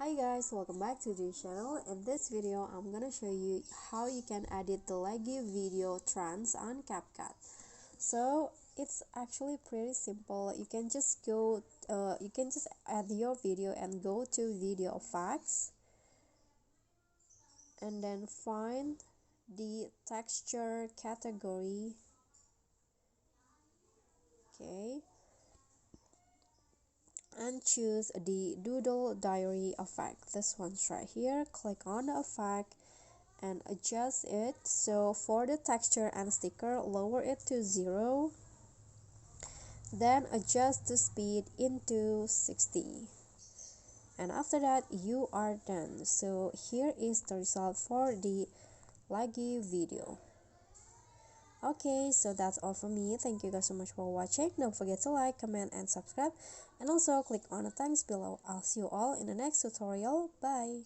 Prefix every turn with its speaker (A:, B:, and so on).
A: Hi guys, welcome back to the channel. In this video I'm gonna show you how you can edit the laggy video trends on CapCut. So it's actually pretty simple. You can just add your video and go to video effects and then find the texture category. Okay, and choose the Doodle diary effect. This one's right here. Click on the effect and adjust it. So for the texture and sticker, lower it to 0, then adjust the speed into 60, and after that you are done. So here is the result for the laggy video. Okay, so that's all from me. Thank you guys so much for watching. Don't forget to like, comment, and subscribe, and also click on the thanks below. I'll see you all in the next tutorial. Bye.